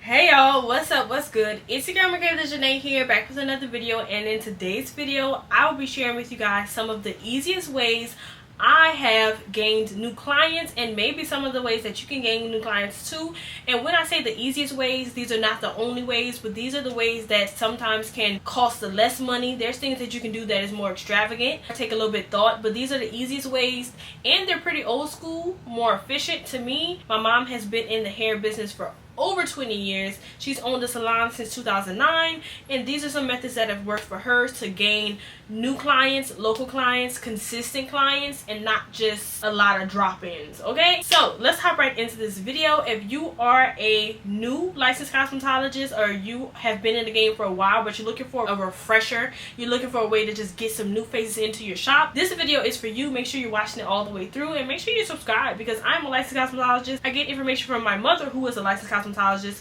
Hey y'all, what's up, what's good? It's your girl Janae here, back with another video, and in today's video I'll be sharing with you guys some of the easiest ways I have gained new clients, and maybe some of the ways that you can gain new clients too. And when I say the easiest ways, these are not the only ways, but these are the ways that sometimes can cost the less money. There's things that you can do that is more extravagant, take a little bit thought, but these are the easiest ways, and they're pretty old school, more efficient to me. My mom has been in the hair business for over 20 years. She's owned a salon since 2009, and these are some methods that have worked for her to gain new clients, local clients, consistent clients, and not just a lot of drop-ins. Okay, so let's hop right into this video. If you are a new licensed cosmetologist, or you have been in the game for a while but you're looking for a refresher, you're looking for a way to just get some new faces into your shop, this video is for you. Make sure you're watching it all the way through, and make sure you subscribe, because I'm a licensed cosmetologist. I get information from my mother, who is a licensed cosmetologist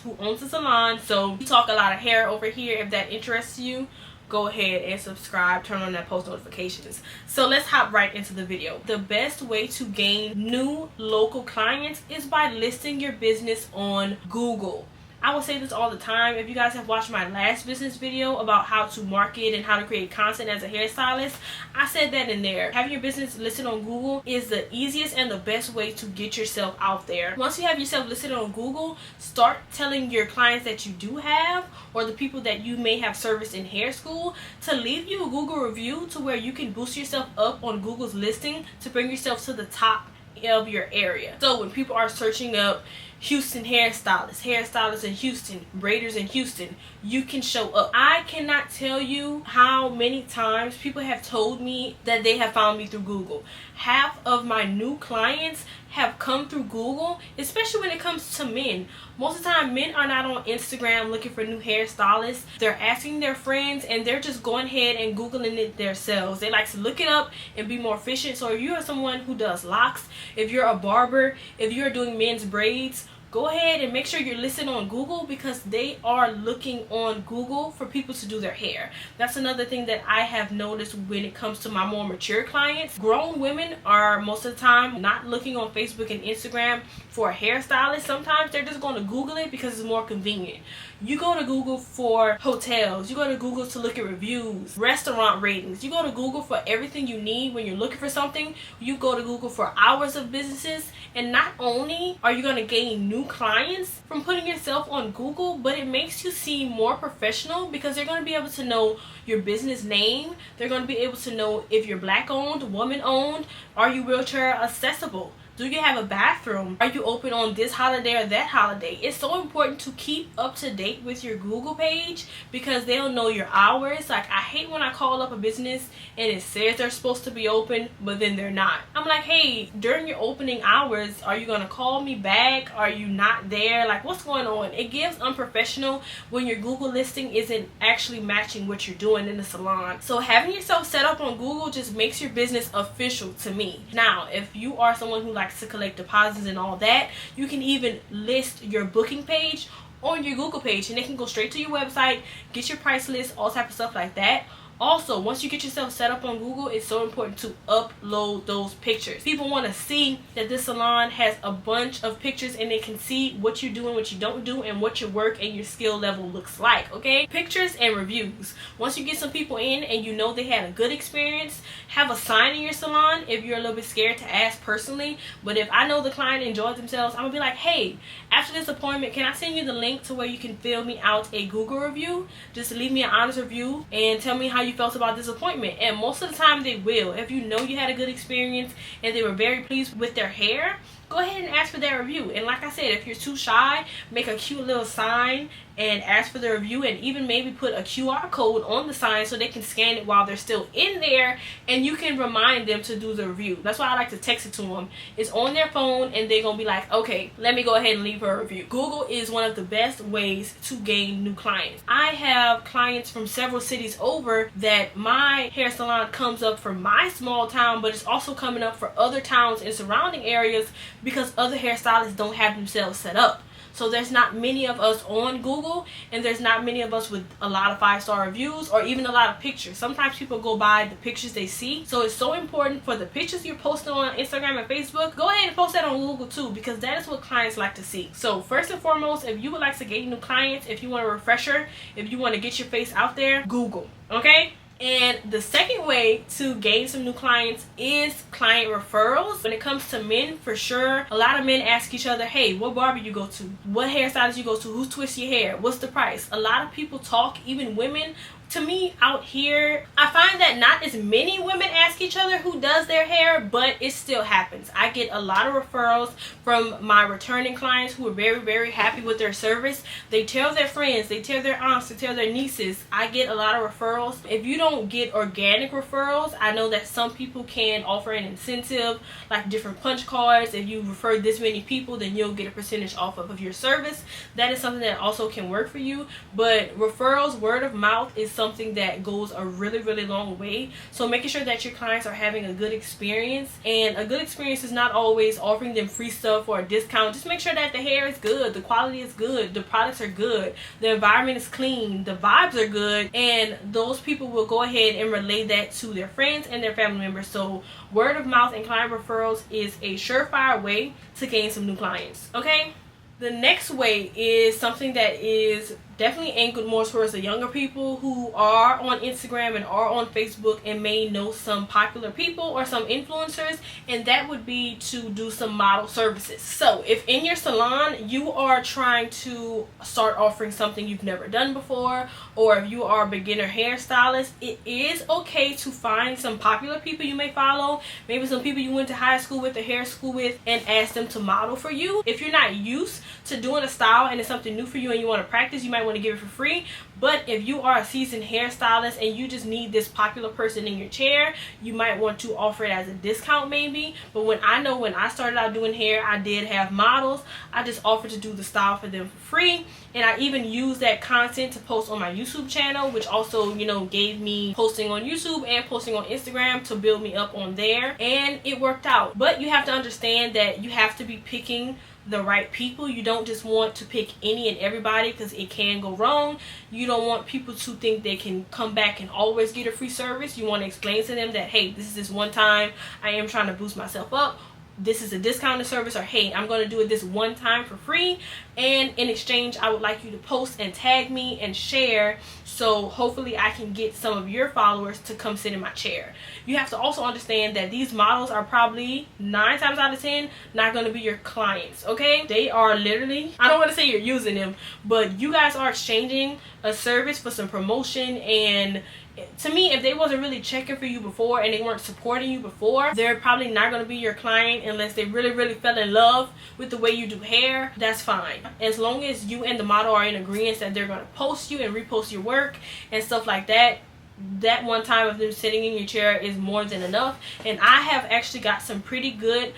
who owns a salon, so we talk a lot of hair over here. If that interests you, go ahead and subscribe, turn on that post notifications. So let's hop right into the video. The best way to gain new local clients is by listing your business on Google. I will say this all the time. If you guys have watched my last business video about how to market and how to create content as a hairstylist, I said that in there. Having your business listed on Google is the easiest and the best way to get yourself out there. Once you have yourself listed on Google, start telling your clients that you do have, or the people that you may have serviced in hair school, to leave you a Google review, to where you can boost yourself up on Google's listing to bring yourself to the top of your area. So when people are searching up Houston hairstylists in Houston, braiders in Houston, you can show up. I cannot tell you how many times people have told me that they have found me through Google. Half of my new clients have come through Google, especially when it comes to men. Most of the time, men are not on Instagram looking for new hairstylists. They're asking their friends, and they're just going ahead and Googling it themselves. They like to look it up and be more efficient. So if you are someone who does locks, if you're a barber, if you're doing men's braids, go ahead and make sure you're listed on Google, because they are looking on Google for people to do their hair. That's another thing that I have noticed when it comes to my more mature clients. Grown women are most of the time not looking on Facebook and Instagram for a hairstylist. Sometimes they're just going to Google it because it's more convenient. You go to Google for hotels, you go to Google to look at reviews, restaurant ratings, you go to Google for everything you need when you're looking for something. You go to Google for hours of businesses, and not only are you going to gain new clients from putting yourself on Google, but it makes you seem more professional, because they're going to be able to know your business name. They're going to be able to know if you're black owned, woman owned, are you wheelchair accessible, do you have a bathroom, are you open on this holiday or that holiday. It's so important to keep up to date with your Google page, because they'll know your hours. Like, I hate when I call up a business and it says they're supposed to be open, but then they're not. I'm like, hey, during your opening hours, are you gonna call me back? Are you not there? Like, what's going on? It gives unprofessional when your Google listing isn't actually matching what you're doing in the salon. So having yourself set up on Google just makes your business official to me. Now, if you are someone who likes to collect deposits and all that, you can even list your booking page on your Google page, and they can go straight to your website, get your price list, all type of stuff like that. Also, once you get yourself set up on Google, it's so important to upload those pictures. People want to see that this salon has a bunch of pictures, and they can see what you're doing, what you don't do, and what your work and your skill level looks like, okay? Pictures and reviews. Once you get some people in and you know they had a good experience, have a sign in your salon if you're a little bit scared to ask personally. But if I know the client enjoyed themselves, I'm going to be like, hey, after this appointment, can I send you the link to where you can fill me out a Google review? Just leave me an honest review and tell me how you felt about this appointment. And most of the time they will. If you know you had a good experience and they were very pleased with their hair, go ahead and ask for their review. And like I said, if you're too shy, make a cute little sign and ask for the review, and even maybe put a QR code on the sign so they can scan it while they're still in there, and you can remind them to do the review. That's why I like to text it to them. It's on their phone, and they're gonna be like, okay, let me go ahead and leave her a review. Google is one of the best ways to gain new clients. I have clients from several cities over that my hair salon comes up for my small town, but it's also coming up for other towns in surrounding areas, because other hairstylists don't have themselves set up. So there's not many of us on Google, and there's not many of us with a lot of 5-star reviews or even a lot of pictures. Sometimes people go by the pictures they see. So it's so important for the pictures you're posting on Instagram and Facebook, go ahead and post that on Google too, because that is what clients like to see. So first and foremost, if you would like to gain new clients, if you want a refresher, if you want to get your face out there, Google, okay? And the second way to gain some new clients is client referrals. When it comes to men, for sure, a lot of men ask each other, hey, what barber you go to? What hairstylist you go to? Who twists your hair? What's the price? A lot of people talk, even women. To me, out here, I find that not as many women ask each other who does their hair, but it still happens. I get a lot of referrals from my returning clients who are very, very happy with their service. They tell their friends, they tell their aunts, they tell their nieces. I get a lot of referrals. If you don't get organic referrals, I know that some people can offer an incentive, like different punch cards. If you refer this many people, then you'll get a percentage off of your service. That is something that also can work for you. But referrals, word of mouth, is something that goes a really, really long way. So making sure that your clients are having a good experience, and a good experience is not always offering them free stuff or a discount. Just make sure that the hair is good, the quality is good, the products are good, the environment is clean, the vibes are good, and those people will go ahead and relay that to their friends and their family members. So word of mouth and client referrals is a surefire way to gain some new clients, okay? The next way is something that is definitely anchored more towards the younger people who are on Instagram and are on Facebook and may know some popular people or some influencers, and that would be to do some model services. So if in your salon you are trying to start offering something you've never done before, or if you are a beginner hairstylist, it is okay to find some popular people you may follow, maybe some people you went to high school with or hair school with, and ask them to model for you. If you're not used to doing a style and it's something new for you and you want to practice, you might want to give it for free. But if you are a seasoned hairstylist and you just need this popular person in your chair, you might want to offer it as a discount maybe. But when I started out doing hair, I did have models. I just offered to do the style for them for free, and I even used that content to post on my YouTube channel, which also, you know, gave me posting on YouTube and posting on Instagram to build me up on there, and it worked out. But you have to understand that you have to be picking the right people. You don't just want to pick any and everybody, because it can go wrong. You don't want people to think they can come back and always get a free service. You want to explain to them that, hey, this is this one time, I am trying to boost myself up, this is a discounted service, or hey, I'm going to do it this one time for free, and in exchange I would like you to post and tag me and share, so hopefully I can get some of your followers to come sit in my chair. You have to also understand that these models are probably 9 times out of 10 not going to be your clients, okay? They are literally, I don't want to say you're using them, but you guys are exchanging a service for some promotion. And to me, if they wasn't really checking for you before and they weren't supporting you before, they're probably not going to be your client unless they really, really fell in love with the way you do hair. That's fine. As long as you and the model are in agreement that they're going to post you and repost your work and stuff like that, that one time of them sitting in your chair is more than enough. And I have actually got some pretty good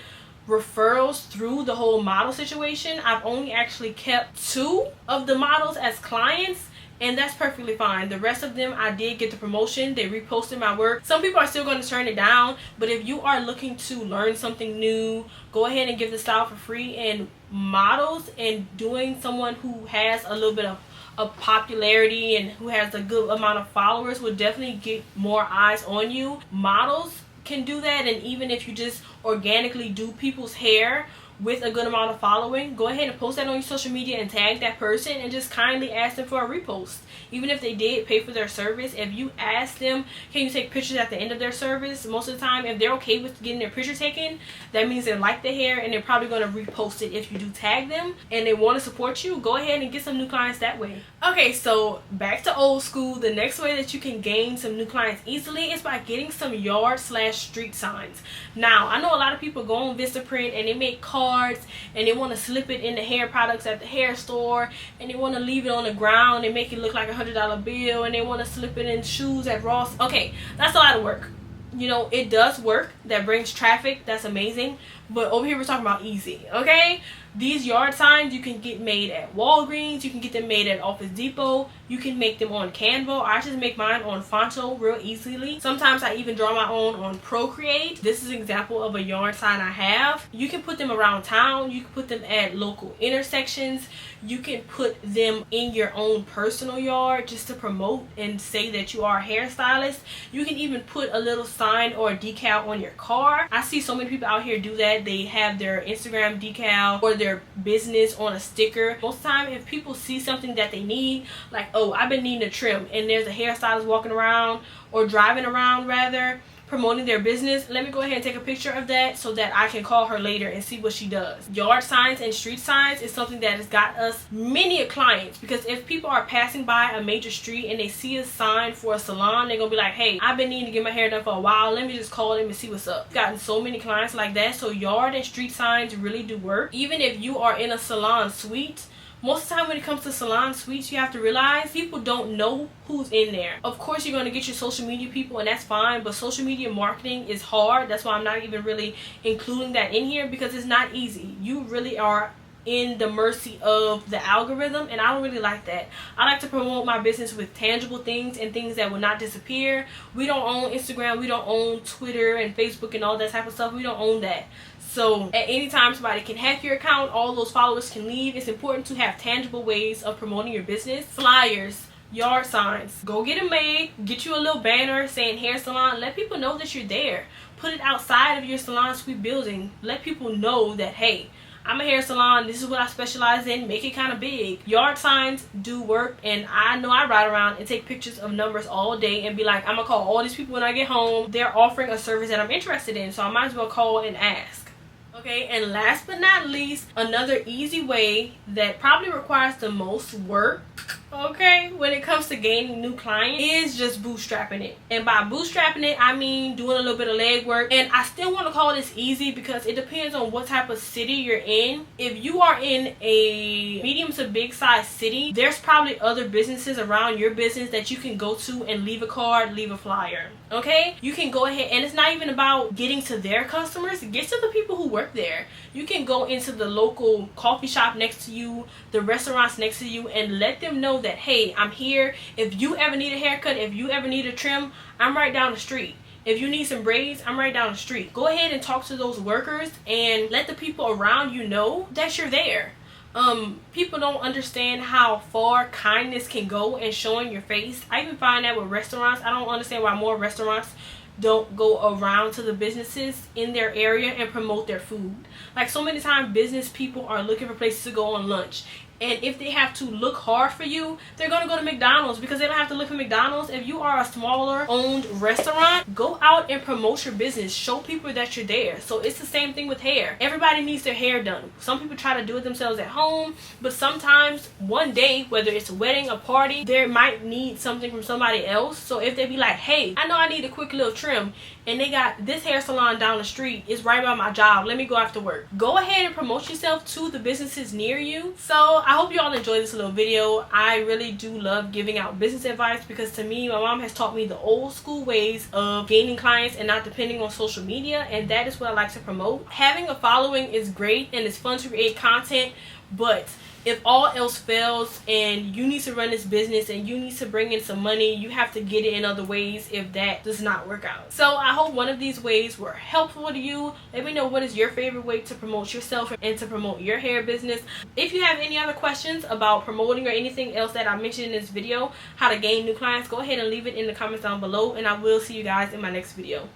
referrals through the whole model situation. I've only actually kept 2 of the models as clients, and that's perfectly fine. The rest of them, I did get the promotion. They reposted my work. Some people are still going to turn it down, but if you are looking to learn something new, go ahead and give the style for free. And models, and doing someone who has a little bit of popularity and who has a good amount of followers will definitely get more eyes on you. Models can do that, and even if you just organically do people's hair with a good amount of following, go ahead and post that on your social media and tag that person and just kindly ask them for a repost. Even if they did pay for their service, if you ask them, can you take pictures at the end of their service, most of the time, if they're okay with getting their picture taken, that means they like the hair and they're probably going to repost it. If you do tag them and they want to support you, go ahead and get some new clients that way. Okay, so back to old school. The next way that you can gain some new clients easily is by getting some yard/street signs. Now, I know a lot of people go on Vistaprint and they make cards and they want to slip it in the hair products at the hair store, and they want to leave it on the ground and make it look like a $100 bill, and they want to slip it in shoes at Ross. Okay, that's a lot of work. You know, it does work. That brings traffic. That's amazing. But over here we're talking about easy, okay? These yard signs you can get made at Walgreens, you can get them made at Office Depot, you can make them on Canva. I just make mine on Fonto real easily. Sometimes I even draw my own on Procreate. This is an example of a yard sign I have. You can put them around town, you can put them at local intersections, you can put them in your own personal yard just to promote and say that you are a hairstylist. You can even put a little sign or a decal on your car. I see so many people out here do that. They have their Instagram decal or their business on a sticker. Most of the time, if people see something that they need, like, oh, I've been needing a trim, and there's a hairstylist walking around or driving around rather promoting their business, let me go ahead and take a picture of that so that I can call her later and see what she does. Yard signs and street signs is something that has got us many clients, because if people are passing by a major street and they see a sign for a salon, they're gonna be like, hey, I've been needing to get my hair done for a while, let me just call them and see what's up. Gotten so many clients like that. So yard and street signs really do work. Even if you are in a salon suite, most of the time when it comes to salon suites, you have to realize people don't know who's in there. Of course, you're going to get your social media people, and that's fine, but social media marketing is hard. That's why I'm not even really including that in here, because it's not easy. You really are in the mercy of the algorithm, and I don't really like that. I like to promote my business with tangible things and things that will not disappear. We don't own Instagram, we don't own Twitter and Facebook and all that type of stuff. We don't own that. So at any time somebody can hack your account, all those followers can leave. It's important to have tangible ways of promoting your business. Flyers, yard signs, go get them made. Get you a little banner saying hair salon. Let people know that you're there. Put it outside of your salon suite building. Let people know that, hey, I'm a hair salon, this is what I specialize in. Make it kind of big. Yard signs do work, and I know I ride around and take pictures of numbers all day and be like, I'm gonna call all these people when I get home. They're offering a service that I'm interested in, so I might as well call and ask. Okay, and last but not least, another easy way that probably requires the most work, okay, when it comes to gaining new clients, is just bootstrapping it. And by bootstrapping it, I mean doing a little bit of legwork. And I still want to call this easy because it depends on what type of city you're in. If you are in a medium to big size city, there's probably other businesses around your business that you can go to and leave a card, leave a flyer. Okay, you can go ahead, and it's not even about getting to their customers. Get to the people who work there. You can go into the local coffee shop next to you, the restaurants next to you, and let them know that, hey, I'm here. If you ever need a haircut, if you ever need a trim, I'm right down the street. If you need some braids, I'm right down the street. Go ahead and talk to those workers and let the people around you know that you're there. People don't understand how far kindness can go in showing your face. I even find that with restaurants. I don't understand why more restaurants don't go around to the businesses in their area and promote their food. Like, so many times business people are looking for places to go on lunch, and if they have to look hard for you, they're gonna go to McDonald's because they don't have to look for McDonald's. If you are a smaller owned restaurant, go out and promote your business. Show people that you're there. So it's the same thing with hair. Everybody needs their hair done. Some people try to do it themselves at home, but sometimes one day, whether it's a wedding, a party, they might need something from somebody else. So if they be like, hey, I know I need a quick little trim, and they got this hair salon down the street, it's right by my job, let me go after work. Go ahead and promote yourself to the businesses near you. So I hope you all enjoyed this little video. I really do love giving out business advice because, to me, my mom has taught me the old school ways of gaining clients and not depending on social media, and that is what I like to promote. Having a following is great and it's fun to create content, but if all else fails and you need to run this business and you need to bring in some money, you have to get it in other ways if that does not work out. So I hope one of these ways were helpful to you. Let me know what is your favorite way to promote yourself and to promote your hair business. If you have any other questions about promoting or anything else that I mentioned in this video, how to gain new clients, go ahead and leave it in the comments down below, and I will see you guys in my next video.